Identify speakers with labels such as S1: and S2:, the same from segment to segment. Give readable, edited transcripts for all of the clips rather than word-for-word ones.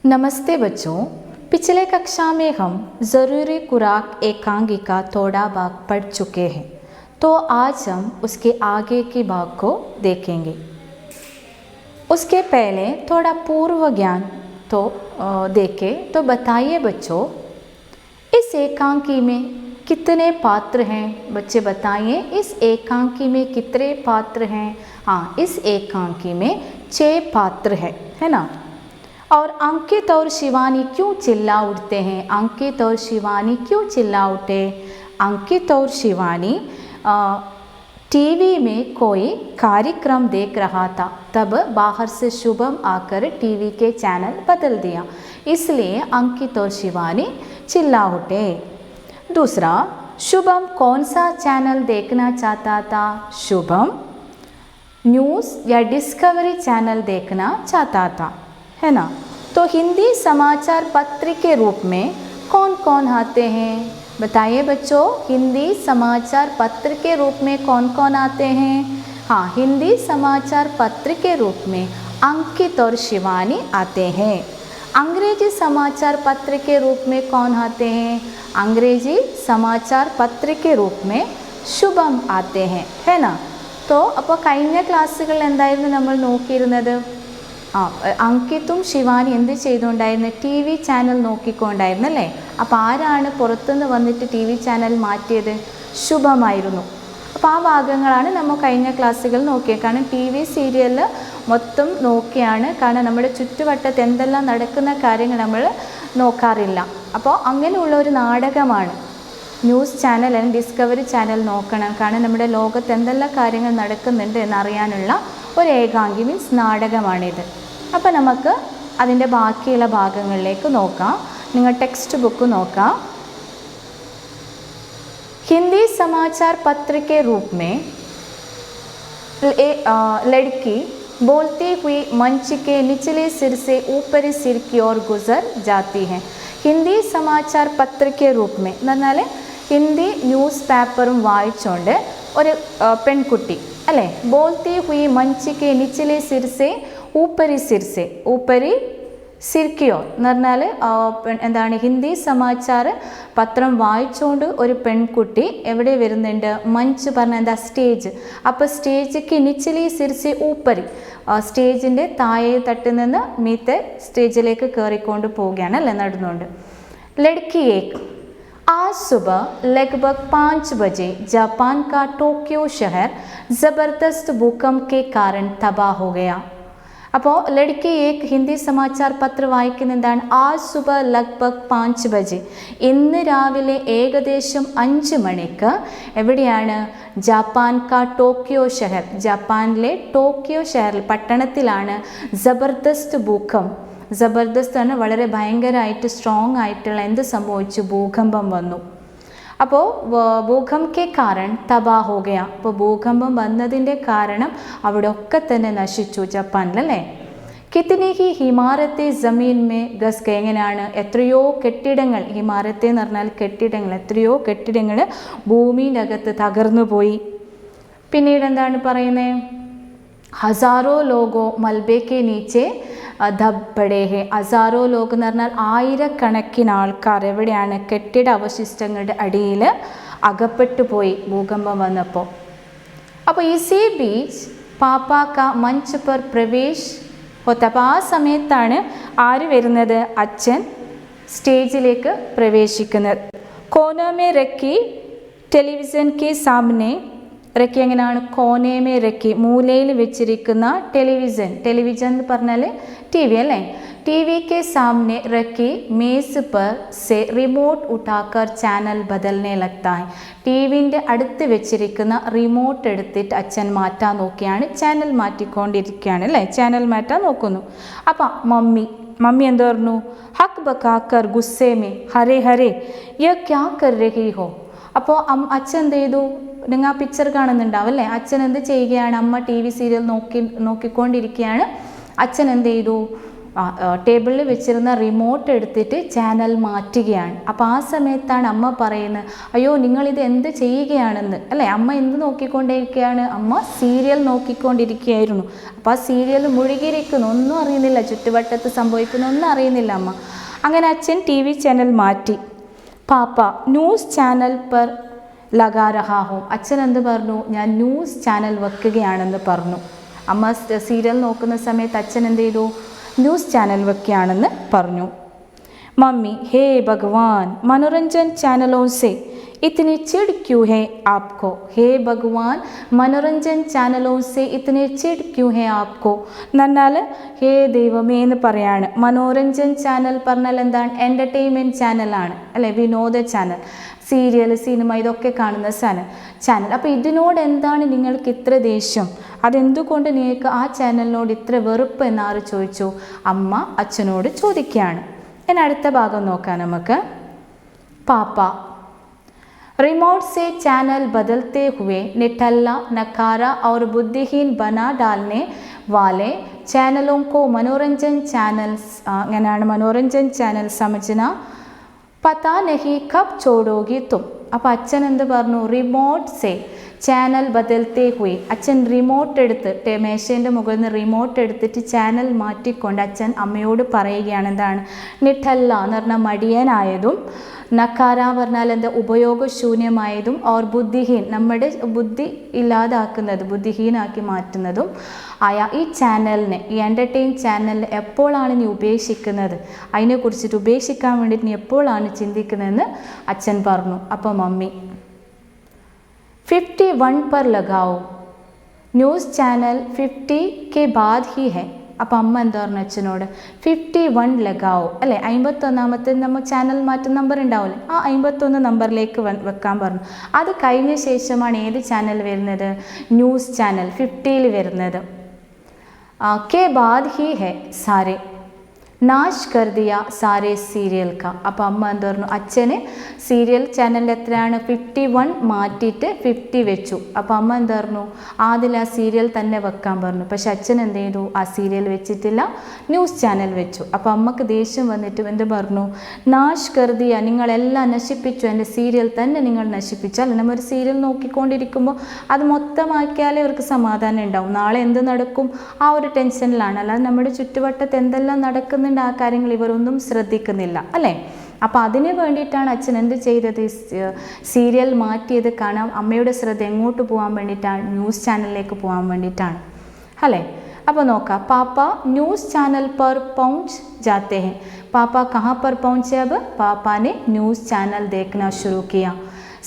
S1: नमस्ते बच्चों। पिछले कक्षा में हम ज़रूरी खुराक एकांकिका थोड़ा भाग पढ़ चुके हैं, तो आज हम उसके आगे के भाग को देखेंगे। उसके पहले थोड़ा पूर्व ज्ञान तो देखें। तो बताइए बच्चों, इस एकांकी में कितने पात्र हैं? बच्चे बताइए, इस एकांकी में कितने पात्र हैं? हाँ, इस एकांकी में 6 पात्र हैं, है ना। और अंकित और शिवानी क्यों चिल्ला उठते हैं? अंकित और शिवानी क्यों चिल्ला उठे? अंकित और शिवानी टीवी में कोई कार्यक्रम देख रहा था, तब बाहर से शुभम आकर टीवी के चैनल बदल दिया, इसलिए अंकित और शिवानी चिल्ला उठे। दूसरा, शुभम कौन सा चैनल देखना चाहता था? शुभम न्यूज़ या डिस्कवरी चैनल देखना चाहता था, है ना। तो हिंदी समाचार पत्र के रूप में कौन कौन आते हैं? बताइए बच्चों, हिंदी समाचार पत्र के रूप में कौन कौन आते हैं? हाँ, हिंदी समाचार पत्र के रूप में अंकित और शिवानी आते हैं। अंग्रेजी समाचार पत्र के रूप में कौन आते हैं? अंग्रेजी समाचार पत्र के रूप में शुभम आते हैं, है ना। तो അപ്പോൾ കഴിഞ്ഞ ക്ലാസ്സുകളിൽ എന്തായിരുന്നു നമ്മൾ നോക്കിയിരുന്നത്? അങ്കിത്തും ശിവാനി എന്ത് ചെയ്തുകൊണ്ടായിരുന്നു? ടി വി ചാനൽ നോക്കിക്കൊണ്ടായിരുന്നു അല്ലേ. അപ്പോൾ ആരാണ് പുറത്തുനിന്ന് വന്നിട്ട് ടി വി ചാനൽ മാറ്റിയത്? ശുഭമായിരുന്നു. അപ്പോൾ ആ ഭാഗങ്ങളാണ് നമ്മൾ കഴിഞ്ഞ ക്ലാസ്സുകൾ നോക്കിയത്. കാരണം ടി വി സീരിയലിൽ മൊത്തം നോക്കിയാണ്, കാരണം നമ്മുടെ ചുറ്റുവട്ടത്ത് എന്തെല്ലാം നടക്കുന്ന കാര്യങ്ങൾ നമ്മൾ നോക്കാറില്ല. അപ്പോൾ അങ്ങനെയുള്ള ഒരു നാടകമാണ് ന്യൂസ് ചാനൽ അല്ലെങ്കിൽ ഡിസ്കവറി ചാനൽ നോക്കണം, കാരണം നമ്മുടെ ലോകത്ത് എന്തെല്ലാം കാര്യങ്ങൾ നടക്കുന്നുണ്ട് എന്നറിയാനുള്ള ഒരു ഏകാംഗി മീൻസ് നാടകമാണിത്. അപ്പോൾ നമുക്ക് അതിൻ്റെ ബാക്കിയുള്ള ഭാഗങ്ങളിലേക്ക് നോക്കാം. നിങ്ങൾ ടെക്സ്റ്റ് ബുക്ക് നോക്കാം. हिंदी समाचार पत्र के रूप में लड़की बोलती हुई मंच के निचले सिर से ऊपरी सिर की ओर गुजर जाती है. हिंदी समाचार पत्र के रूप में എന്ന് പറഞ്ഞാൽ ഹിന്ദി ന്യൂസ് പേപ്പറും വായിച്ചുകൊണ്ട് ഒരു പെൺകുട്ടി അല്ലേ, ബോൾത്തി ഹുയി മഞ്ച് കെ നിച്ചലെ സിർസെ ഊപ്പരി സിർസെ ഊപ്പരി സിർക്കിയോ എന്ന് പറഞ്ഞാൽ എന്താണ്, ഹിന്ദി സമാചാര പത്രം വായിച്ചുകൊണ്ട് ഒരു പെൺകുട്ടി എവിടെ വരുന്നുണ്ട്? മഞ്ച് പറഞ്ഞാൽ എന്താ? സ്റ്റേജ്. അപ്പോൾ സ്റ്റേജിക്ക് നിച്ചലി സിർസെ ഊപ്പരി, സ്റ്റേജിൻ്റെ താഴെ തട്ടിൽ നിന്ന് മീത്തെ സ്റ്റേജിലേക്ക് കയറിക്കൊണ്ട് പോവുകയാണ് അല്ലേ, നടന്നുകൊണ്ട്. ലഡ്കി ഏക് आज सुबह लगभग 5 बजे जापान का टोक्यो शहर ज़बरदस्त भूकंप के कारण तबाह हो गया. അപ്പോൾ ലഡ്കി ഏക് ഹിന്ദി സമാചാർ പത്ര വായിക്കുന്ന എന്താണ്? ആജ് സുബ ലഗ്ഭഗ് 5 ബജെ, ഇന്ന് രാവിലെ ഏകദേശം 5 മണിക്ക് എവിടെയാണ്? ജപ്പാൻ കാ ടോക്കിയോ ഷഹർ, ജപ്പാനിലെ ടോക്കിയോ ഷഹറിൽ പട്ടണത്തിലാണ് ജബർദസ്ത് ഭൂകമ്പ്. ജബർദസ്ത് ആണ് വളരെ ഭയങ്കരമായിട്ട് സ്ട്രോങ് ആയിട്ടുള്ള എന്ത് സംഭവിച്ചു? ഭൂകമ്പം വന്നു. അപ്പോൾ ഭൂകമ്പ് കാരണം തബാ ഹോ ഗയ, അപ്പോൾ ഭൂകമ്പം വന്നതിൻ്റെ കാരണം അവിടെ ഒക്കെ തന്നെ നശിച്ചു ജപ്പാനിലല്ലേ. കിത്നി ഹി ഹിമാരത്തെ ജമീൻ മേ ഗസ് ഗെ, എങ്ങനെയാണ്? എത്രയോ കെട്ടിടങ്ങൾ, ഹിമാരത്തെ എന്ന് പറഞ്ഞാൽ കെട്ടിടങ്ങൾ, എത്രയോ കെട്ടിടങ്ങൾ ഭൂമിയുടെ അകത്ത് തകർന്നു പോയി. പിന്നീട് എന്താണ് പറയുന്നത്? ഹസാറോ ലോഗോ മൽബെ കെ നീച്ചെ ദബ്ബടെ ഹെ. ഹസാറോ ലോഗ് എന്ന് പറഞ്ഞാൽ ആയിരക്കണക്കിന് ആൾക്കാർ എവിടെയാണ്? കെട്ടിട അവശിഷ്ടങ്ങളുടെ അടിയിൽ അകപ്പെട്ടു പോയി ഭൂകമ്പം വന്നപ്പോൾ. അപ്പോൾ ഇസി ബീച്ച് പാപ്പാ കാ മഞ്ച് പർ പ്രവേശ് ഹോത്ത. അപ്പോൾ ആ സമയത്താണ് ആര് വരുന്നത്? അച്ഛൻ സ്റ്റേജിലേക്ക് പ്രവേശിക്കുന്നത്. കോനോമേ റക്കി ടെലിവിഷൻ കെ സാമനെ റക്കി, എങ്ങനെയാണ്? കോനേമേ റക്കി, മൂലയിൽ വെച്ചിരിക്കുന്ന ടെലിവിഷൻ. ടെലിവിഷൻ എന്ന് പറഞ്ഞാൽ ടി വി അല്ലേ. ടി വി കെ സാമനെ റക്കി മേസ് പർ സെ റിമോട്ട് ഉട്ടാക്കർ ചാനൽ ബദൽനെ ലഗ്താ ഹൈ. ടി വിൻ്റെ അടുത്ത് വെച്ചിരിക്കുന്ന റിമോട്ട് എടുത്തിട്ട് അച്ഛൻ മാറ്റാൻ നോക്കിയാണ്, ചാനൽ മാറ്റിക്കൊണ്ടിരിക്കുകയാണ് അല്ലേ, ചാനൽ മാറ്റാൻ നോക്കുന്നു. അപ്പം മമ്മി എന്ത് പറഞ്ഞു? ഹക് ബക്കാക്കർ ഗുസ്സേമേ ഹരേ ഹരേ യ ക്യാ കർ രഹി ഹോ. അപ്പോൾ അച്ഛൻ എന്ത് ചെയ്തു? നിങ്ങൾ ആ പിക്ചർ കാണുന്നുണ്ടാവും അല്ലേ. അച്ഛൻ എന്ത് ചെയ്യുകയാണ്? അമ്മ ടി വി സീരിയൽ നോക്കിക്കൊണ്ടിരിക്കുകയാണ്. അച്ഛൻ എന്ത് ചെയ്തു? ടേബിളിൽ വെച്ചിരുന്ന റിമോട്ട് എടുത്തിട്ട് ചാനൽ മാറ്റുകയാണ്. അപ്പോൾ ആ സമയത്താണ് അമ്മ പറയുന്നത്, അയ്യോ നിങ്ങളിത് എന്ത് ചെയ്യുകയാണെന്ന് അല്ലേ. അമ്മ എന്ത് നോക്കിക്കൊണ്ടിരിക്കുകയാണ്? അമ്മ സീരിയൽ നോക്കിക്കൊണ്ടിരിക്കുകയായിരുന്നു. അപ്പോൾ ആ സീരിയൽ മുഴുകിയിരിക്കുന്നു, ഒന്നും അറിയുന്നില്ല, ചുറ്റുവട്ടത്ത് സംഭവിക്കുന്ന ഒന്നും അറിയുന്നില്ല അമ്മ. അങ്ങനെ അച്ഛൻ ടി വി ചാനൽ മാറ്റി. പാപ്പ ന്യൂസ് ചാനൽ പെർ ലഗാ രഹാ ഹൂം. അച്ഛൻ എന്ത് പറഞ്ഞു? ഞാൻ ന്യൂസ് ചാനൽ വെക്കുകയാണെന്ന് പറഞ്ഞു. അമ്മ സീരിയൽ നോക്കുന്ന സമയത്ത് അച്ഛൻ എന്ത് ചെയ്തു? ന്യൂസ് ചാനൽ വെക്കുകയാണെന്ന് പറഞ്ഞു. मम्मी हे भगवान मनोरंजन चैनलों से इतनी चिढ़ क्यों है आपको? हे भगवान मनोरंजन चैनलों से इतने चिढ़ क्यों है आपको? എന്നാൽ ഹേ ദൈവമേ എന്ന് പറയാണ്. മനോരഞ്ജൻ ചാനൽ പറഞ്ഞാൽ എന്താണ്? എൻ്റർടൈൻമെൻറ്റ് ചാനലാണ് അല്ലേ, വിനോദ ചാനൽ, സീരിയൽ, സിനിമ ഇതൊക്കെ കാണുന്ന ചാനൽ. അപ്പോൾ ഇതിനോട് എന്താണ് നിങ്ങൾക്ക് ഇത്ര ദേഷ്യം? അതെന്തുകൊണ്ട് നിങ്ങൾക്ക് ആ ചാനലിനോട് ഇത്ര വെറുപ്പ് എന്നാറ് ചോദിച്ചു? അമ്മ അച്ഛനോട് ചോദിക്കുകയാണ്. ഇനി അടുത്ത ഭാഗം നോക്കാം നമുക്ക്. പാപ്പ रिमोट से चैनल बदलते हुए निठल्ला, नकारा और बुद्धिहीन बना डालने वाले चैनलों को मनोरंजन चैनल्स मनोरंजन चैनल समझना पता नहीं कब छोड़ोगी तुम. അപ്പോൾ അച്ഛൻ എന്ത് പറഞ്ഞു? റിമോട്ട് സേ ചാനൽ ബദൽത്തേ ഹുയി. അച്ഛൻ റിമോട്ട് എടുത്ത് മേശേൻ്റെ മുകളിൽ നിന്ന് റിമോട്ട് എടുത്തിട്ട് ചാനൽ മാറ്റിക്കൊണ്ട് അച്ഛൻ അമ്മയോട് പറയുകയാണ്. എന്താണ്? നിഠല്ല എന്ന് പറഞ്ഞാൽ മടിയനായതും, നക്കാര പറഞ്ഞാൽ എന്താ? ഉപയോഗശൂന്യമായതും, ഓർ ബുദ്ധിഹീൻ നമ്മുടെ ബുദ്ധി ഇല്ലാതാക്കുന്നത്, ബുദ്ധിഹീനാക്കി മാറ്റുന്നതും ആയ ഈ ചാനലിനെ, ഈ എൻ്റർടൈൻ ചാനലിനെ എപ്പോഴാണ് നീ ഉപേക്ഷിക്കുന്നത്? അതിനെക്കുറിച്ചിട്ട് ഉപേക്ഷിക്കാൻ വേണ്ടിയിട്ട് നീ എപ്പോഴാണ് ചിന്തിക്കുന്നതെന്ന് അച്ഛൻ പറഞ്ഞു. അപ്പോൾ മമ്മി 51 पर लगाओ, ന്യൂസ് ചാനൽ 50 के बाद ही है. അപ്പോൾ അമ്മ എന്താ പറഞ്ഞു അച്ഛനോട്? 51 ലഗാവോ അല്ലേ, 51ാമത്തെ നമ്മൾ ചാനൽ മാറ്റുന്ന നമ്പർ ഉണ്ടാവില്ലേ, ആ 51 നമ്പറിലേക്ക് വെക്കാൻ പറഞ്ഞു. അത് കഴിഞ്ഞ ശേഷമാണ് ഏത് ചാനൽ വരുന്നത്? ന്യൂസ് ചാനൽ 50ൽ വരുന്നത്. കെ ബാദ് ഹി ഹെ സാരെ നാശ് കർ ദിയ സാരെ സീരിയൽ കാ. അപ്പോൾ അമ്മ എന്താ പറഞ്ഞു? അച്ഛന് സീരിയൽ ചാനലിൽ എത്രയാണ്? 51 മാറ്റിയിട്ട് 50 വെച്ചു. അപ്പോൾ അമ്മ എന്താ പറഞ്ഞു? ആദ്യം ആ സീരിയൽ തന്നെ വെക്കാൻ പറഞ്ഞു. പക്ഷെ അച്ഛൻ എന്ത് ചെയ്തു? ആ സീരിയൽ വെച്ചിട്ടില്ല, ന്യൂസ് ചാനൽ വെച്ചു. അപ്പോൾ അമ്മക്ക് ദേഷ്യം വന്നിട്ട് എന്ത് പറഞ്ഞു? നാശ് കർ ദിയ, നിങ്ങളെല്ലാം നശിപ്പിച്ചു, എൻ്റെ സീരിയൽ തന്നെ നിങ്ങൾ നശിപ്പിച്ചാൽ. നമ്മൾ ഒരു സീരിയൽ നോക്കിക്കൊണ്ടിരിക്കുമ്പോൾ അത് മൊത്തമാക്കിയാലേ അവർക്ക് സമാധാനം ഉണ്ടാവും. നാളെ എന്ത് നടക്കും ആ ഒരു ടെൻഷനിലാണ്. അല്ലാതെ നമ്മുടെ ചുറ്റുവട്ടത്ത് എന്തെല്ലാം നടക്കുന്നു ആ കാര്യങ്ങൾ ഇവരൊന്നും ശ്രദ്ധിക്കുന്നില്ല അല്ലേ. അപ്പോൾ അതിന് വേണ്ടിയിട്ടാണ് അച്ഛൻ എന്ത് ചെയ്തത്? സീരിയൽ മാറ്റിയത്. കാണാം അമ്മയുടെ ശ്രദ്ധ എങ്ങോട്ട് പോകാൻ വേണ്ടിയിട്ടാണ്? ന്യൂസ് ചാനലിലേക്ക് പോകാൻ വേണ്ടിയിട്ടാണ് അല്ലേ. അപ്പോൾ നോക്കാം. പാപ്പ ന്യൂസ് ചാനൽ पर पहुंच जाते हैं. पापा कहाँ पर पहुंचे? अब पापा ने न्यूज़ चैनल देखना शुरू किया.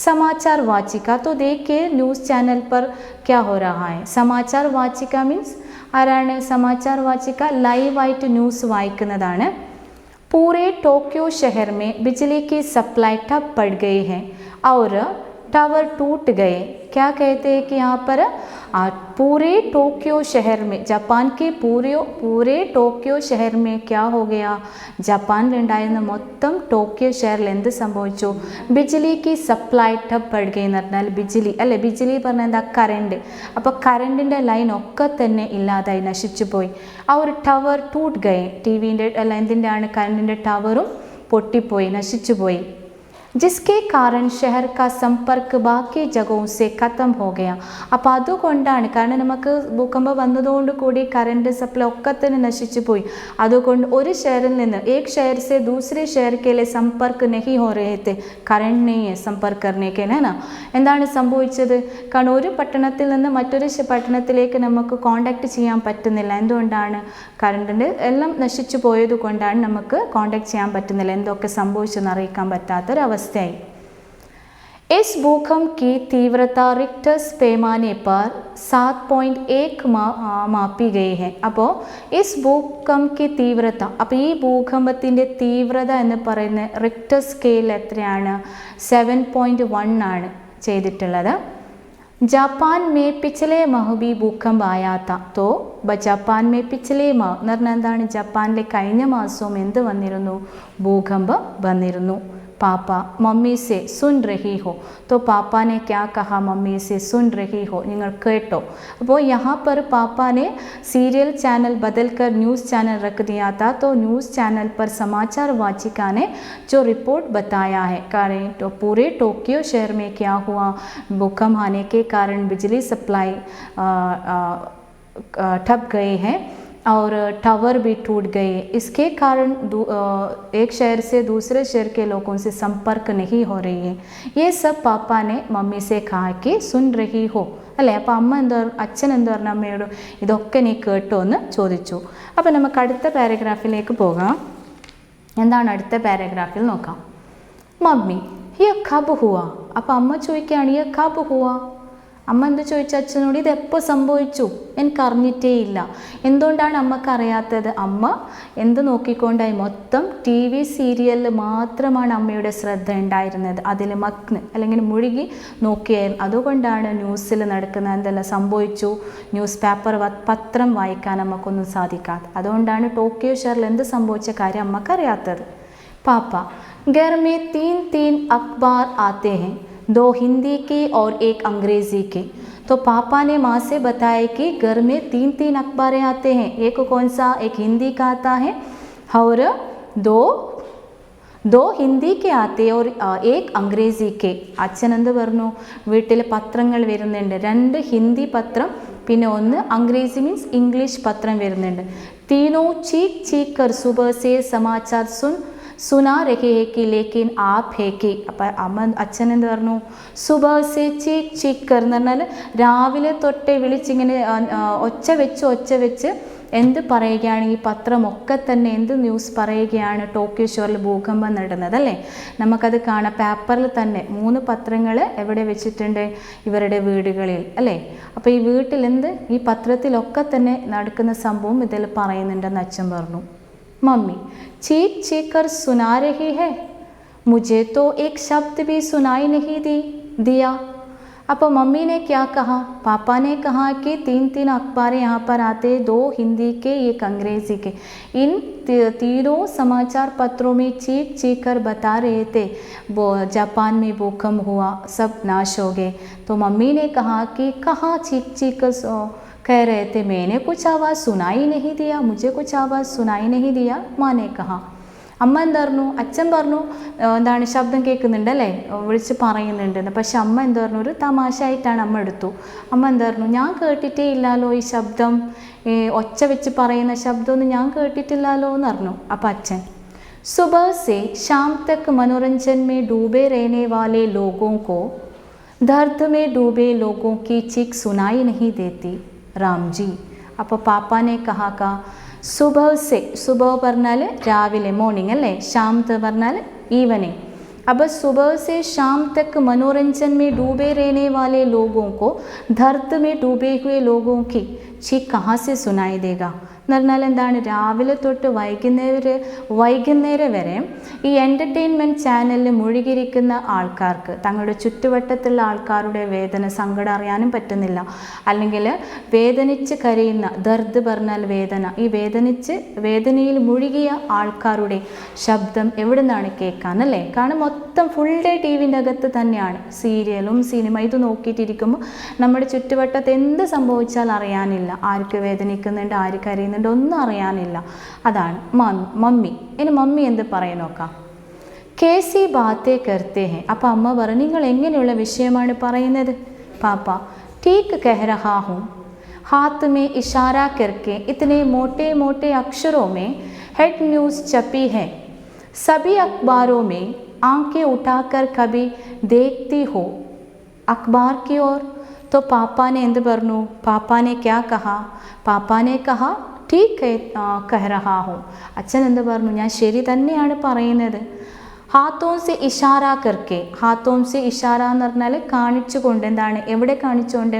S1: समाचार वाचिका, तो देखिए न्यूज़ चैनल पर क्या हो रहा है. समाचार वाचिका मीन्स ആരാണ്? സമാചാർ വാചിക ലൈവായിട്ട് ന്യൂസ് വായിക്കുന്നതാണ്. पूरे टोक्यो शहर में बिजली की सप्लाई ठप पड़ गई है और टावर टूट गए. क्या कहते हैं कि यहाँ पर पूरे टोक्यो शहर में, जापान के पूरे टोक्यो शहर में क्या हो गया? ജപ്പാനിലുണ്ടായിരുന്ന മൊത്തം ടോക്കിയോ ഷെയറിൽ എന്ത് സംഭവിച്ചു? ബിജ്ലിക്ക് സപ്ലൈ ടപ്പ് പടുകയും എന്ന് പറഞ്ഞാൽ ബിജ്ലി അല്ലേ, ബിജ്ലി പറഞ്ഞാൽ എന്താ? കറണ്ട്. അപ്പോൾ കറണ്ടിൻ്റെ ലൈൻ ഒക്കെ തന്നെ ഇല്ലാതായി, നശിച്ചു പോയി. ആ ഒരു ടവർ ടൂട്ട് ഗയെ, ടി വിൻ്റെ അല്ല എന്തിൻ്റെ ആണ്? കറണ്ടിൻ്റെ ടവറും പൊട്ടിപ്പോയി, നശിച്ചു പോയി. जिसके कारण शहर का संपर्क बाकी जगहों से ख़त्म हो गया. അപ്പോൾ അതുകൊണ്ടാണ്, കാരണം നമുക്ക് ഭൂകമ്പം വന്നതുകൊണ്ട് കൂടി കറണ്ട് സപ്ലൈ ഒക്കെ തന്നെ നശിച്ചു പോയി. അതുകൊണ്ട് ഒരു ഷെയറിൽ നിന്ന് एक शहर से दूसरे शहर के लिए संपर्क नहीं हो रहे थे. കറണ്ട് नहीं है संपर्क करने के लिए ना. എന്താണ് സംഭവിച്ചത്? കാരണം ഒരു പട്ടണത്തിൽ നിന്ന് മറ്റൊരു പട്ടണത്തിലേക്ക് നമുക്ക് കോണ്ടാക്ട് ചെയ്യാൻ പറ്റുന്നില്ല. എന്തുകൊണ്ടാണ്? കറണ്ടിൻ്റെ എല്ലാം നശിച്ചു പോയത് കൊണ്ടാണ് നമുക്ക് കോണ്ടാക്ട് ചെയ്യാൻ പറ്റുന്നില്ല. എന്തൊക്കെ സംഭവിച്ചെന്ന് അറിയിക്കാൻ പറ്റാത്തൊരവസ്ഥ. इस भूकंप की तीव्रता रिक्टर पैमाने पर 7.1 മാപ്പി गई है. അപ്പോൾ इस भूकंप की तीव्रता, അപ്പോൾ ഈ ഭൂകമ്പത്തിൻ്റെ തീവ്രത എന്ന് പറയുന്ന റിക്ടർ സ്കെയിൽ എത്രയാണ്? 7.1 ആണ് ചെയ്തിട്ടുള്ളത്. जापान में पिछले माह भी भूकंप आया था, तो ജപ്പാൻ മേ പിछले മാ എന്ന് പറഞ്ഞാൽ എന്താണ്, ജപ്പാനിലെ കഴിഞ്ഞ മാസവും എന്ത് വന്നിരുന്നു, ഭൂകമ്പം വന്നിരുന്നു. पापा मम्मी से सुन रही हो, तो पापा ने क्या कहा, मम्मी से सुन रही हो നിങ്ങൾ കേട്ടോ. അപ്പോൾ यहाँ पर पापा ने सीरियल चैनल बदल कर न्यूज़ चैनल रख दिया था. तो न्यूज़ चैनल पर समाचार वाचिका ने जो रिपोर्ट बताया है, कारण तो पूरे टोक्यो शहर में क्या हुआ, भूकंप आने के कारण बिजली सप्लाई ठप गए हैं और टावर भी टूट गए. इसके कारण एक शहर से दूसरे शहर के लोगों से संपर्क नहीं हो रही है. ये सब पापा ने मम्मी से कहा कि सुन रही हो അല്ലേ. അപ്പോൾ അമ്മ അച്ഛൻ എന്താ പറഞ്ഞ അമ്മയോട് ഇതൊക്കെ നീ കേട്ടോ എന്ന് ചോദിച്ചു. അപ്പോൾ നമുക്ക് അടുത്ത പാരഗ്രാഫിലേക്ക് പോകാം. എന്താണ് അടുത്ത പാരഗ്രാഫിൽ നോക്കാം. മമ്മി യ കബ് ഹുവ. അപ്പോൾ അമ്മ ചോദിക്കുകയാണ് യ കബ് ഹുവ. അമ്മ എന്ത് ചോദിച്ചു അച്ഛനോട്, ഇതെപ്പോൾ സംഭവിച്ചു, എനിക്കറിഞ്ഞിട്ടേ ഇല്ല. എന്തുകൊണ്ടാണ് അമ്മക്കറിയാത്തത്? അമ്മ എന്ത് നോക്കിക്കൊണ്ടായി, മൊത്തം ടി വി സീരിയലിൽ മാത്രമാണ് അമ്മയുടെ ശ്രദ്ധ ഉണ്ടായിരുന്നത്. അതിൽ മഗ്ന് അല്ലെങ്കിൽ മുഴുകി നോക്കിയായിരുന്നു. അതുകൊണ്ടാണ് ന്യൂസിൽ നടക്കുന്ന എന്തെല്ലാം സംഭവിച്ചു, ന്യൂസ് പേപ്പർ പത്രം വായിക്കാൻ അമ്മക്കൊന്നും സാധിക്കാത്ത. അതുകൊണ്ടാണ് ടോക്കിയോ ഷഹറിൽ എന്ത് സംഭവിച്ച കാര്യം അമ്മക്കറിയാത്തത്. പാപ്പ घर में 3 अखबार आते हैं, 2 हिंदी के और 1 अंग्रेज़ी के. तो पापा ने माँ से बताया कि घर में 3 अखबारें आते हैं. एक कौन सा, एक हिंदी का आता है और दो हिंदी के आते और 1 अंग्रेज़ी के. അച്ഛൻ എന്ത് പറഞ്ഞു, വീട്ടിൽ പത്രങ്ങൾ വരുന്നുണ്ട്, 2 ഹിന്ദി പത്രം പിന്നെ 1 അംഗ്രേസി മീൻസ് ഇംഗ്ലീഷ് പത്രം വരുന്നുണ്ട്. तीनों चीख चीख कर सुबह से समाचार സുനാ രഹേ ഹി ലേക്കിൻ ആപ് ഹേ കി. അപ്പം അമ്മ അച്ഛൻ എന്ത് പറഞ്ഞു, സുബഹ സേ ചീക്ക് ചീക്കർ എന്ന് പറഞ്ഞാൽ രാവിലെ തൊട്ടേ വിളിച്ചിങ്ങനെ ഒച്ച വെച്ച് എന്ത് പറയുകയാണ്, ഈ പത്രമൊക്കെ തന്നെ എന്ത് ന്യൂസ് പറയുകയാണ്, ടോക്കിയോ ഷഹറിൽ ഭൂകമ്പം നടന്നത് അല്ലേ. നമുക്കത് കാണാം പേപ്പറിൽ തന്നെ 3 പത്രങ്ങൾ എവിടെ വെച്ചിട്ടുണ്ട്, ഇവരുടെ വീടുകളിൽ അല്ലേ. അപ്പോൾ ഈ വീട്ടിൽ ഈ പത്രത്തിലൊക്കെ തന്നെ നടക്കുന്ന സംഭവം ഇതിൽ പറയുന്നുണ്ടെന്ന് അച്ഛൻ പറഞ്ഞു. मम्मी चीख चीख कर सुना रही है, मुझे तो एक शब्द भी सुनाई नहीं दिया. അപ്പോൾ मम्मी ने क्या कहा, पापा ने कहा कि 3 अखबार यहाँ पर आते, 2 हिंदी के 1 अंग्रेज़ी के. इन तीनों समाचार पत्रों में चीख चीख कर बता रहे थे वो जापान में भूकंप हुआ, सब नाश हो गए. तो मम्मी ने कहा कि कहाँ चीख चीख कर कह रहे थे, मैंने कुछ आवाज़ सुनाई नहीं दिया, मुझे कुछ आवाज़ सुनाई नहीं दिया. माँ ने कहा. അമ്മ എന്താ പറഞ്ഞു, അച്ഛൻ പറഞ്ഞു എന്താണ് ശബ്ദം കേൾക്കുന്നുണ്ട് അല്ലേ, വിളിച്ച് പറയുന്നുണ്ടെന്ന്. പക്ഷെ അമ്മ എന്താ പറഞ്ഞു, ഒരു തമാശയായിട്ടാണ് അമ്മ എടുത്തു. അമ്മ എന്താ പറഞ്ഞു, ഞാൻ കേട്ടിട്ടേ ഇല്ലല്ലോ ഈ ശബ്ദം, ഒച്ച വെച്ച് പറയുന്ന ശബ്ദമൊന്നും ഞാൻ കേട്ടിട്ടില്ലല്ലോ എന്ന് പറഞ്ഞു. അപ്പം അച്ഛൻ सुबह से शाम तक मनोरंजन में डूबे रहने वाले लोगों को दर्द में डूबे लोगों की चीख सुनाई नहीं देती राम जी. അപ്പോൾ പാപ്പാനെ കഹാക്ക സുബഹ സെ, സുബഹ പറഞ്ഞാൽ രാവിലെ മോർണിംഗ് അല്ലേ, ശാംത് പറഞ്ഞാൽ ഈവനിങ്. अब सुबह से शाम तक मनोरंजन में डूबे रहने वाले लोगों को दर्द में डूबे हुए लोगों की चीख कहाँ से सुनाई देगा എന്ന് പറഞ്ഞാൽ എന്താണ്, രാവിലെ തൊട്ട് വൈകുന്നേരം വരെ ഈ എൻ്റർടൈൻമെൻറ്റ് ചാനലിൽ മുഴുകിയിരിക്കുന്ന ആൾക്കാർക്ക് തങ്ങളുടെ ചുറ്റുവട്ടത്തുള്ള ആൾക്കാരുടെ വേദന സങ്കടം അറിയാനും പറ്റുന്നില്ല. അല്ലെങ്കിൽ വേദനിച്ച് കരയുന്ന, ദർദ് പറഞ്ഞാൽ വേദന, ഈ വേദനയിൽ മുഴുകിയ ആൾക്കാരുടെ ശബ്ദം എവിടെ നിന്നാണ് കേൾക്കാനല്ലേ. കാരണം മൊത്തം ഫുൾ ഡേ ടി വിൻ്റെ അകത്ത് തന്നെയാണ് സീരിയലും സിനിമ. ഇത് നോക്കിയിട്ടിരിക്കുമ്പോൾ നമ്മുടെ ചുറ്റുവട്ടത്ത് എന്ത് സംഭവിച്ചാൽ അറിയാനില്ല, ആർക്ക് വേദനിക്കുന്നുണ്ട്, ആര് കരയുന്നുണ്ട് ഒന്നും അറിയാനില്ല. അതാണ് മമ്മി. ഇനി മമ്മി എന്ത് പറയും നോക്കാം. കേസി ബാത്തേ കർത്തേ ഹെ. അപ്പം അമ്മ പറഞ്ഞു, നിങ്ങൾ എങ്ങനെയുള്ള വിഷയമാണ് പറയുന്നത്. പാപ്പ ठीक कह रहा हूँ, हाथ में इशारा करके इतने मोटे मोटे अक्षरों में हेड न्यूज़ छपी है, सभी अखबारों में आंखें उठाकर कभी देखती हो अखबार की ओर. तो पापा ने എന്ത് പറഞ്ഞു, पापा ने क्या कहा, पापा ने कहा ठीक कह रहा हूँ. അച്ഛൻ എന്ത് പറഞ്ഞു, ഞാൻ ശരി തന്നെയാണ് പറയുന്നത്. ഹാത്തോം സെ ഇഷാര കർക്കെ, ഹാത്തോം സെ ഇഷാര എന്ന് പറഞ്ഞാൽ കാണിച്ചുകൊണ്ട്, എന്താണ് എവിടെ കാണിച്ചുകൊണ്ട്,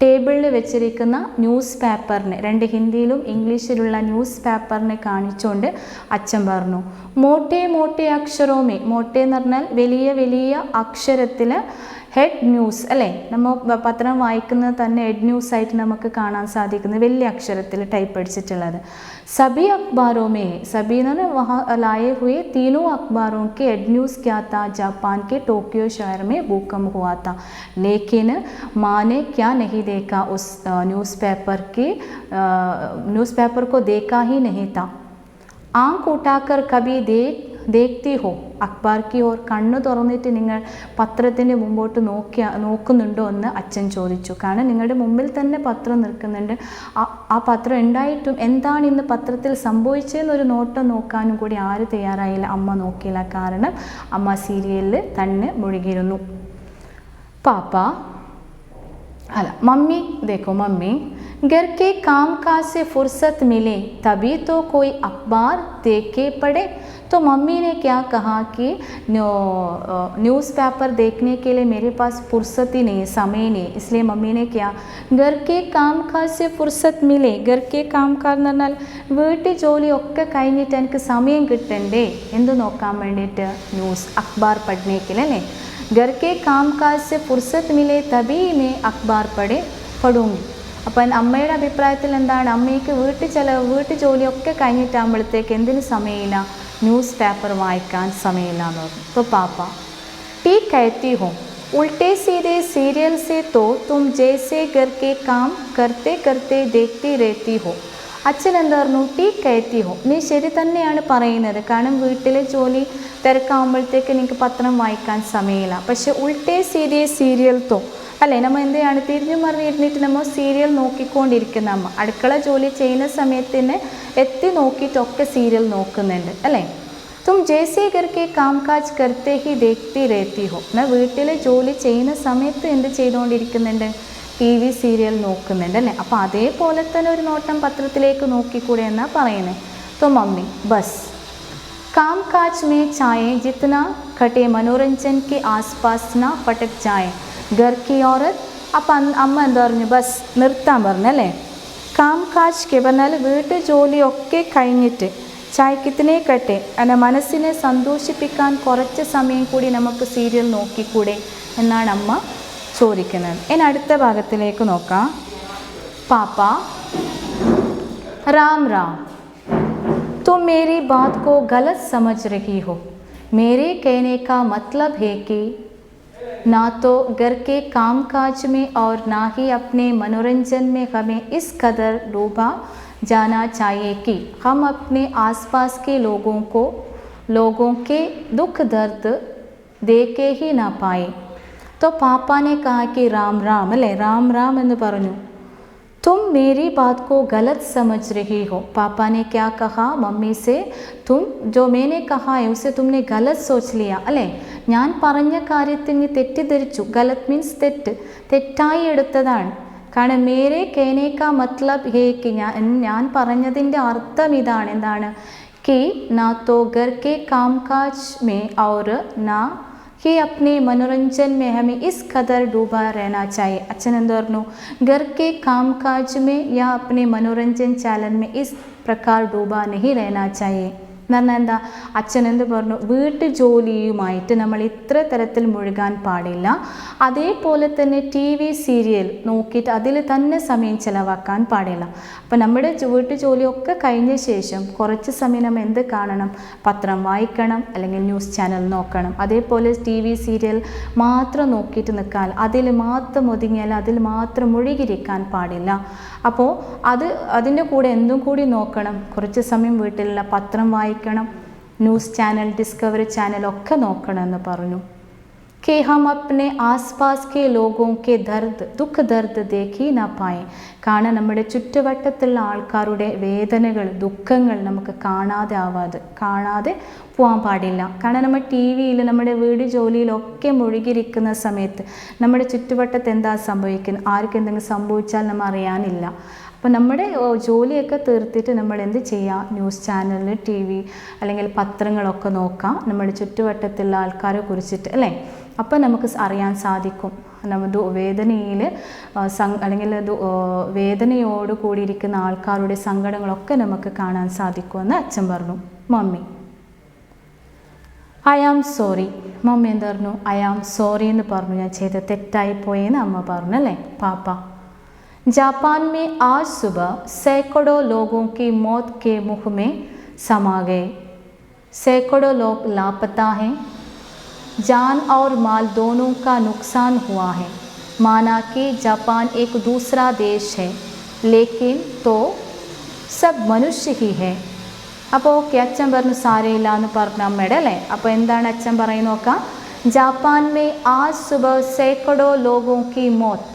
S1: ടേബിളിൽ വെച്ചിരിക്കുന്ന ന്യൂസ് പേപ്പറിനെ, 2 ഹിന്ദിയിലും ഇംഗ്ലീഷിലുള്ള ന്യൂസ് പേപ്പറിനെ കാണിച്ചുകൊണ്ട് അച്ഛൻ പറഞ്ഞു. മോട്ടെ മോട്ടെ അക്ഷരോമേ, മോട്ടെ എന്ന് പറഞ്ഞാൽ വലിയ വലിയ അക്ഷരത്തിൽ, ഹെഡ് ന്യൂസ് അല്ലേ, നമ്മൾ പത്രം വായിക്കുന്നത് തന്നെ ഹെഡ് ന്യൂസ് ആയിട്ട് നമുക്ക് കാണാൻ സാധിക്കുന്നത് വലിയ അക്ഷരത്തിൽ ടൈപ്പ് അടിച്ചിട്ടുള്ളത്. സബി അഖ്ബാरों में सभी ने वहाँ लाए हुए तीनों अखबारों के हेड न्यूज़ क्या था, जापान के टोक्यो शहर में भूकंप हुआ था, लेकिन माँ ने क्या नहीं देखा, उस न्यूज़पेपर को देखा ही नहीं था. आँख उठाकर कभी देखती हो അക്ബാർ की ओर, കണ്ണ് തുറന്നിട്ട് നിങ്ങൾ പത്രത്തിൻ്റെ മുമ്പോട്ട് നോക്കുന്നുണ്ടോ എന്ന് അച്ഛൻ ചോദിച്ചു. കാരണം നിങ്ങളുടെ മുമ്പിൽ തന്നെ പത്രം നിൽക്കുന്നുണ്ട്, ആ പത്രം ഉണ്ടായിട്ടും എന്താണ് ഇന്ന് പത്രത്തിൽ സംഭവിച്ചതെന്നൊരു നോട്ടം നോക്കാനും കൂടി ആര് തയ്യാറായില്ല, അമ്മ നോക്കിയില്ല. കാരണം അമ്മ സീരിയലിൽ തന്നെ മുഴുകിയിരുന്നു. मम्मी देखो मम्मी, घर के काम काज से फुर्सत मिले तभी तो कोई अखबार देख के पढ़े. तो मम्मी ने क्या कहा कि न्यूज़पेपर देखने के लिए मेरे पास फुर्सत ही नहीं, समय नहीं, इसलिए मम्मी ने क्या, घर के काम काज से फुर्सत मिले, घर के काम काज എന്ന് പറഞ്ഞാൽ വീട്ടു ജോലിയൊക്കെ കഴിഞ്ഞിട്ട് എനിക്ക് സമയം കിട്ടണ്ടേ എന്ത് നോക്കാൻ വേണ്ടിയിട്ട്, ന്യൂസ് അഖ്ബാർ പഠനേക്കിൽ അല്ലേ. घर के काम काज से फुर्सत मिले तभी मैं अखबार पढ़ूंगी. അപ്പം അമ്മയുടെ അഭിപ്രായത്തിൽ എന്താണ്, അമ്മയ്ക്ക് വീട്ടു ജോലിയൊക്കെ കഴിഞ്ഞിട്ടാകുമ്പോഴത്തേക്ക് എന്തിന് സമയമില്ല, ന്യൂസ് പേപ്പർ വായിക്കാൻ സമയമില്ല എന്ന് പറഞ്ഞു. അപ്പോൾ പാപ്പ ठीक कहती हो, उल्टे सीधे सीरियल से तो तुम जैसे घर के काम करते करते देखती रहती हो. അച്ഛൻ എന്താ പറഞ്ഞു, ടീ കയറ്റി ഹോ, നീ ശരി തന്നെയാണ് പറയുന്നത്, കാരണം വീട്ടിലെ ജോലി തിരക്കാകുമ്പോഴത്തേക്ക് നിങ്ങൾക്ക് പത്രം വായിക്കാൻ സമയമില്ല. പക്ഷെ ഉൾട്ടേ സീരിയൽ തോ അല്ലേ, നമ്മൾ എന്തെയാണ് തിരിഞ്ഞു മറിഞ്ഞിരുന്നിട്ട് നമ്മൾ സീരിയൽ നോക്കിക്കൊണ്ടിരിക്കുന്ന അമ്മ, അടുക്കള ജോലി ചെയ്യുന്ന സമയത്തിന് എത്തി നോക്കിയിട്ടൊക്കെ സീരിയൽ നോക്കുന്നുണ്ട് അല്ലേ. തും ജേസേ घर के काम काज करते ही देखती रहती हो, എന്നാൽ വീട്ടിലെ ജോലി ചെയ്യുന്ന സമയത്ത് എന്ത് ചെയ്തുകൊണ്ടിരിക്കുന്നുണ്ട്, ടി വി സീരിയൽ നോക്കുന്നുണ്ട് അല്ലേ. അപ്പോൾ അതേപോലെ തന്നെ ഒരു നോട്ടം പത്രത്തിലേക്ക് നോക്കിക്കൂടെ എന്നാണ് പറയുന്നത്. तो मम्मी बस काम काज में चाहे जितना घटे मनोरंजन के आसपास ना पटक जाए घर की औरत. അപ്പം അമ്മ എന്താ പറഞ്ഞു, ബസ് നിർത്താൻ പറഞ്ഞല്ലേ. കാം കാജ് കെ പറഞ്ഞാൽ വീട്ടു ജോലിയൊക്കെ കഴിഞ്ഞിട്ട് ചായക്കിത്തിനെ കട്ടെ അല്ല മനസ്സിനെ സന്തോഷിപ്പിക്കാൻ കുറച്ച് സമയം കൂടി നമുക്ക് സീരിയൽ നോക്കിക്കൂടെ എന്നാണ് അമ്മ ചോദിക്കുന്നത്. ഇനി അടുത്ത ഭാഗത്തിലേക്ക് നോക്കാം. പാപ്പ राम राम, तुम मेरी बात को गलत समझ रही हो. मेरे कहने का मतलब है कि ना तो घर के कामकाज में और ना ही अपने मनोरंजन में हमें इस कदर डूबा जाना चाहिए कि हम अपने आसपास के लोगों के दुख दर्द देखे ही ना पाए. तो पापा ने कहा कि राम राम अल्ले, राम राम എന്ന് പറഞ്ഞു. तुम मेरी बात को गलत समझ रही हो. पापा ने क्या कहा मम्मी से, तुम जो मैंने कहा है उसे तुमने गलत सोच लिया अല്ലേ. ഞാൻ പറഞ്ഞ കാര്യത്തിൽ നീ തെറ്റിദ്ധരിച്ചു. ഗലത് മീൻസ് തെറ്റായി എടുത്തതാണ്. കാരണം മേരെ कहने का मतलब है कि ഞാൻ പറഞ്ഞതിൻ്റെ അർത്ഥം ഇതാണ്, എന്താണ്, कि ना तो घर के कामकाज में और ना कि अपने मनोरंजन में हमें इस कदर डूबा रहना चाहिए. अच्ഛൻ എന്ത് പറഞ്ഞു, घर के कामकाज में या अपने मनोरंजन चैनल में इस प्रकार डूबा नहीं रहना चाहिए. എന്ന് പറഞ്ഞാൽ എന്താ, അച്ഛൻ എന്ത് പറഞ്ഞു, വീട്ടു ജോലിയുമായിട്ട് നമ്മൾ ഇത്ര തരത്തിൽ മുഴുകാൻ പാടില്ല. അതേപോലെ തന്നെ ടി വി സീരിയൽ നോക്കിയിട്ട് അതിൽ തന്നെ സമയം ചിലവാക്കാൻ പാടില്ല. അപ്പോൾ നമ്മുടെ വീട്ടു ജോലിയൊക്കെ കഴിഞ്ഞ ശേഷം കുറച്ച് സമയം നമ്മൾ എന്ത് കാണണം, പത്രം വായിക്കണം അല്ലെങ്കിൽ ന്യൂസ് ചാനൽ നോക്കണം. അതേപോലെ ടി വി സീരിയൽ മാത്രം നോക്കിയിട്ട് നിൽക്കാൻ, അതിൽ മാത്രം ഒതുങ്ങിയാൽ അതിൽ മാത്രം മുഴുകിയിരിക്കാൻ പാടില്ല. അപ്പോൾ അതിൻ്റെ കൂടെ എന്തും കൂടി നോക്കണം, കുറച്ച് സമയം വീട്ടിലുള്ള പത്രം വായിക്കണം, ന്യൂസ് ചാനൽ, ഡിസ്കവറി ചാനൽ ഒക്കെ നോക്കണം എന്ന് പറഞ്ഞു. कि हम अपने आसपास के लोगों के दुख दर्द देख ही ना पाए. കാരണം നമ്മുടെ ചുറ്റുവട്ടത്തുള്ള ആൾക്കാരുടെ വേദനകൾ, ദുഃഖങ്ങൾ നമുക്ക് കാണാതെ പോകാൻ പാടില്ല. കാരണം നമ്മൾ ടി വിയിൽ നമ്മുടെ വീട് ജോലിയിലൊക്കെ മുഴുകിയിരിക്കുന്ന സമയത്ത് നമ്മുടെ ചുറ്റുവട്ടത്ത് എന്താ സംഭവിക്കുന്നത്, ആർക്ക് എന്തെങ്കിലും സംഭവിച്ചാൽ നമ്മൾ അറിയാനില്ല. അപ്പോൾ നമ്മുടെ ജോലിയൊക്കെ തീർത്തിട്ട് നമ്മൾ എന്ത് ചെയ്യുക, ന്യൂസ് ചാനലിൽ, ടി വി അല്ലെങ്കിൽ പത്രങ്ങളൊക്കെ നോക്കാം നമ്മുടെ ചുറ്റുവട്ടത്തുള്ള ആൾക്കാരെ കുറിച്ചിട്ട് അല്ലേ. അപ്പോൾ നമുക്ക് അറിയാൻ സാധിക്കും നമ്മൾ വേദനയിൽ അല്ലെങ്കിൽ വേദനയോട് കൂടിയിരിക്കുന്ന ആൾക്കാരുടെ സങ്കടങ്ങളൊക്കെ നമുക്ക് കാണാൻ സാധിക്കുമെന്ന് അച്ഛൻ പറഞ്ഞു. Mummy I am sorry. Mummy എന്ത് പറഞ്ഞു? ഐ ആം സോറി എന്ന് പറഞ്ഞു, ഞാൻ ചെയ്ത് തെറ്റായിപ്പോയെന്ന് അമ്മ പറഞ്ഞു അല്ലേ. പാപ്പ जापान में आज सुबह सैकड़ों लोगों की मौत के मुख में समा गए. सैकड़ों लोग लापता हैं. जान और माल दोनों का नुकसान हुआ है. माना कि जापान एक दूसरा देश है, लेकिन तो सब मनुष्य ही है. അപ്പോൾ ഓക്കെ, അച്ഛൻ പറഞ്ഞു സാരയില്ല എന്ന് പറഞ്ഞു അമ്മയുടെ അല്ലേ. അപ്പോൾ എന്താണ് അച്ഛൻ പറയുന്നത് നോക്കാം. ജപ്പാൻ മേ ആജ് സുബ സൈക്കഡോ ലോഗോ കി മോത്ത്.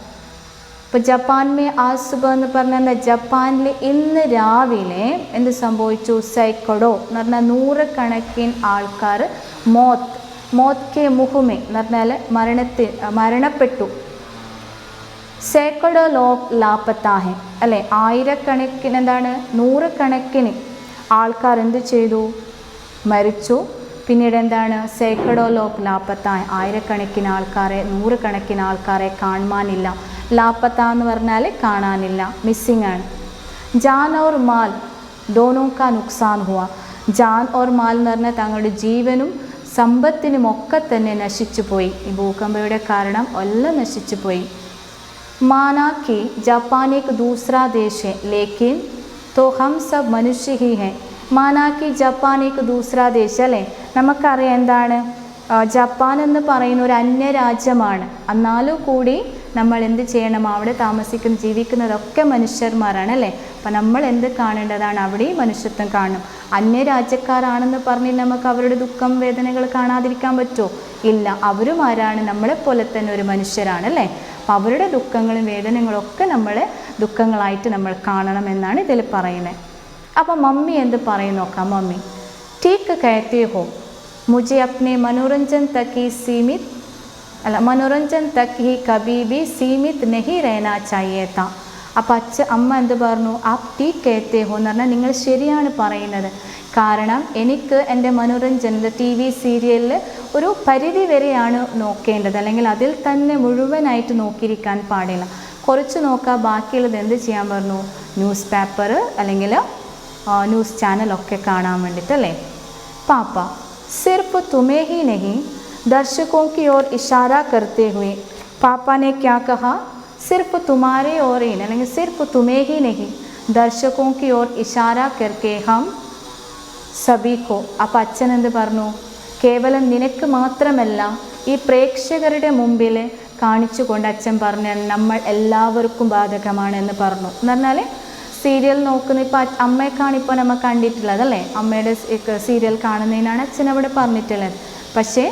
S1: ഇപ്പോൾ ജപ്പാൻ മേ ആജ് സുബ എന്ന് പറഞ്ഞാൽ ജപ്പാനിൽ ഇന്ന് രാവിലെ എന്ത് സംഭവിച്ചു? സൈക്കഡോ എന്ന് പറഞ്ഞാൽ നൂറുകണക്കിന് ആൾക്കാർ മോത്ത് കെ മുഹുമേ എന്ന് പറഞ്ഞാൽ മരണപ്പെട്ടു. സൈക്കഡോ ലോഗ് ലാപ്പത്താഹെ അല്ലേ. ആയിരക്കണക്കിന് എന്താണ് നൂറുകണക്കിന് ആൾക്കാർ എന്ത് ചെയ്തു? മരിച്ചു. പിന്നീട് എന്താണ്? സൈക്കഡോ ലോഗ് ലാപ്പത്താഹെ, ആയിരക്കണക്കിന് ആൾക്കാരെ നൂറുകണക്കിന് ആൾക്കാരെ കാണാനില്ല. ലാപ്പത്ത എന്ന് പറഞ്ഞാൽ കാണാനില്ല, മിസ്സിങ് ആണ്. ജാൻ ഓർ മാൽ ദോനോ കാ നുക്സാൻ ഹുവ. ജാൻ ഓർ മാൽ എന്ന് പറഞ്ഞാൽ തങ്ങളുടെ ജീവനും സമ്പത്തിനും ഒക്കെ തന്നെ നശിച്ചു പോയി. ഈ ഭൂകമ്പയുടെ കാരണം എല്ലാം നശിച്ചു പോയി. माना कि जापान एक दूसरा देश है, लेकिन तो हम सब मनुष्य ही हैं. माना कि ജപ്പാൻ एक दूसरा देश അല്ലേ. നമുക്കറിയാം എന്താണ് ജപ്പാൻ എന്ന് പറയുന്ന ഒരു അന്യരാജ്യമാണ്. എന്നാലും കൂടി നമ്മൾ എന്ത് ചെയ്യണം? അവിടെ ജീവിക്കുന്നതൊക്കെ മനുഷ്യന്മാരാണ് അല്ലേ. അപ്പം നമ്മൾ എന്ത് കാണേണ്ടതാണ്? അവിടെയും മനുഷ്യത്വം കാണണം. അന്യരാജ്യക്കാരാണെന്ന് പറഞ്ഞ് നമുക്ക് അവരുടെ ദുഃഖം വേദനകൾ കാണാതിരിക്കാൻ പറ്റുമോ? ഇല്ല. അവരും ആരാണ്? നമ്മളെപ്പോലെ തന്നെ ഒരു മനുഷ്യരാണ് അല്ലേ. അപ്പം അവരുടെ ദുഃഖങ്ങളും വേദനകളും ഒക്കെ നമ്മൾ ദുഃഖങ്ങളായിട്ട് നമ്മൾ കാണണം എന്നാണ് ഇതിൽ പറയുന്നത്. അപ്പം മമ്മി എന്ത് പറയും നോക്കാം. മമ്മി ठीक कहते हो, मुझे अपने मनोरंजन तक ही कभी भी सीमित नहीं रहना चाहिए था. അപ്പം അമ്മ എന്ത് പറഞ്ഞു? ആപ് ടീക്ക് കേത്തേ ഹോ എന്ന് പറഞ്ഞാൽ നിങ്ങൾ ശരിയാണ് പറയുന്നത്. കാരണം എനിക്ക് എൻ്റെ മനോരഞ്ജൻ TV സീരിയലിൽ ഒരു പരിധി വരെയാണ് നോക്കേണ്ടത്, അല്ലെങ്കിൽ അതിൽ തന്നെ മുഴുവനായിട്ട് നോക്കിയിരിക്കാൻ പാടില്ല. കുറച്ച് നോക്കുക, ബാക്കിയുള്ളത് എന്ത് ചെയ്യാൻ പറഞ്ഞു? ന്യൂസ് പേപ്പർ അല്ലെങ്കിൽ ന്യൂസ് ചാനലൊക്കെ കാണാൻ വേണ്ടിയിട്ടല്ലേ. പാപ്പ സിർഫ് തുമേ ഹി നഹി ദർശकों की ओर इशारा करते हुए पापा ने क्या कहा? सिर्फ तुम्हारे ओर ही അല്ലെങ്കിൽ सिर्फ तुम्हें ही नहीं दर्शकों की ओर इशारा करके हम सभी को. അപ്പോൾ അച്ഛൻ എന്ത് പറഞ്ഞു? കേവലം നിനക്ക് മാത്രമല്ല, ഈ പ്രേക്ഷകരുടെ മുമ്പിൽ കാണിച്ചുകൊണ്ട് അച്ഛൻ പറഞ്ഞു നമ്മൾ എല്ലാവർക്കും ബാധകമാണ് എന്ന് പറഞ്ഞു. എന്ന് പറഞ്ഞാൽ സീരിയൽ നോക്കുന്ന ഇപ്പോൾ അമ്മയെക്കാണ് ഇപ്പോൾ നമ്മൾ കണ്ടിട്ടുള്ളത് അല്ലേ. അമ്മയുടെ സീരിയൽ കാണുന്നതിനാണ് അച്ഛൻ അവിടെ പറഞ്ഞിട്ടുള്ളത്. പക്ഷേ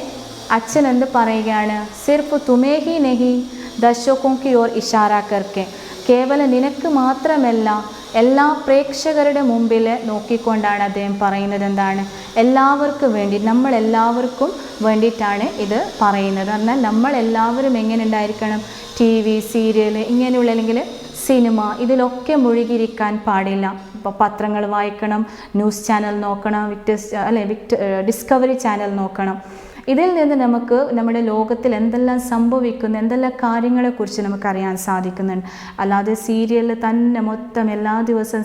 S1: അച്ഛൻ എന്ത് പറയുകയാണ്? സിർഫ് തുമേ ഹി നഹി ദർശकों की ओर इशारा करके, കേവലം നിനക്ക് മാത്രമല്ല എല്ലാ പ്രേക്ഷകരുടെ മുമ്പിൽ നോക്കിക്കൊണ്ടാണ് അദ്ദേഹം പറയുന്നത്. എന്താണ്? എല്ലാവർക്കും വേണ്ടി, നമ്മളെല്ലാവർക്കും വേണ്ടിയിട്ടാണ് ഇത് പറയുന്നത്. എന്നാൽ നമ്മളെല്ലാവരും എങ്ങനെ ഉണ്ടായിരിക്കണം? TV സീരിയൽ ഇങ്ങനെയുള്ള അല്ലെങ്കിൽ സിനിമ ഇതിലൊക്കെ മുഴുകിയിരിക്കാൻ പാടില്ല. ഇപ്പോൾ പത്രങ്ങൾ വായിക്കണം, ന്യൂസ് ചാനൽ നോക്കണം, ഡിസ്കവറി ചാനൽ നോക്കണം. ഇതിൽ നിന്ന് നമുക്ക് നമ്മുടെ ലോകത്തിൽ എന്തെല്ലാം സംഭവിക്കുന്നു, എന്തെല്ലാം കാര്യങ്ങളെക്കുറിച്ച് നമുക്കറിയാൻ സാധിക്കുന്നുണ്ട്. അല്ലാതെ സീരിയൽ തന്നെ മൊത്തം എല്ലാ ദിവസവും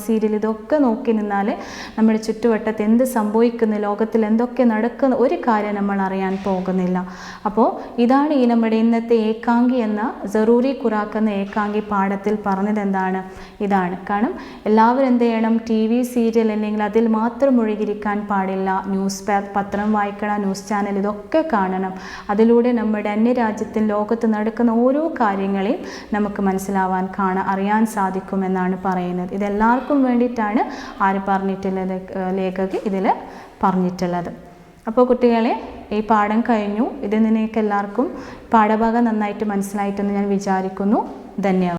S1: സീരിയൽ ഇതൊക്കെ നോക്കി നിന്നാൽ നമ്മുടെ ചുറ്റുവട്ടത്ത് എന്ത് സംഭവിക്കുന്നു, ലോകത്തിൽ എന്തൊക്കെ നടക്കുന്ന ഒരു കാര്യം നമ്മൾ അറിയാൻ പോകുന്നില്ല. അപ്പോൾ ഇതാണ് ഈ നമ്മുടെ ഇന്നത്തെ ഏകാംഗി എന്ന ജറൂരി ഖുറാക്ക് എന്ന ഏകാംഗി പാഠത്തിൽ പറഞ്ഞത് എന്താണ്? ഇതാണ്. കാരണം എല്ലാവരും എന്ത് ചെയ്യണം? TV സീരിയൽ അല്ലെങ്കിൽ അതിൽ മാത്രം മുഴുകിയിരിക്കാൻ പാടില്ല. പത്രം വായിക്കണം, ന്യൂസ് ചാനൽ ഇതൊക്കെ കാണണം. അതിലൂടെ നമ്മുടെ അന്യരാജ്യത്തിൽ ലോകത്ത് നടക്കുന്ന ഓരോ കാര്യങ്ങളെയും നമുക്ക് മനസ്സിലാവാൻ അറിയാൻ സാധിക്കുമെന്നാണ് പറയുന്നത്. ഇതെല്ലാവർക്കും വേണ്ടിയിട്ടാണ് ആര് പറഞ്ഞിട്ടുള്ളത്? ലേഖകൻ ഇതിൽ പറഞ്ഞിട്ടുള്ളത്. അപ്പോൾ കുട്ടികളെ, ഈ പാഠം കഴിഞ്ഞു. ഇതിൽ നിങ്ങൾക്ക് എല്ലാവർക്കും പാഠഭാഗം നന്നായിട്ട് മനസ്സിലായിട്ടെന്ന് ഞാൻ വിചാരിക്കുന്നു. ധന്യവാദം.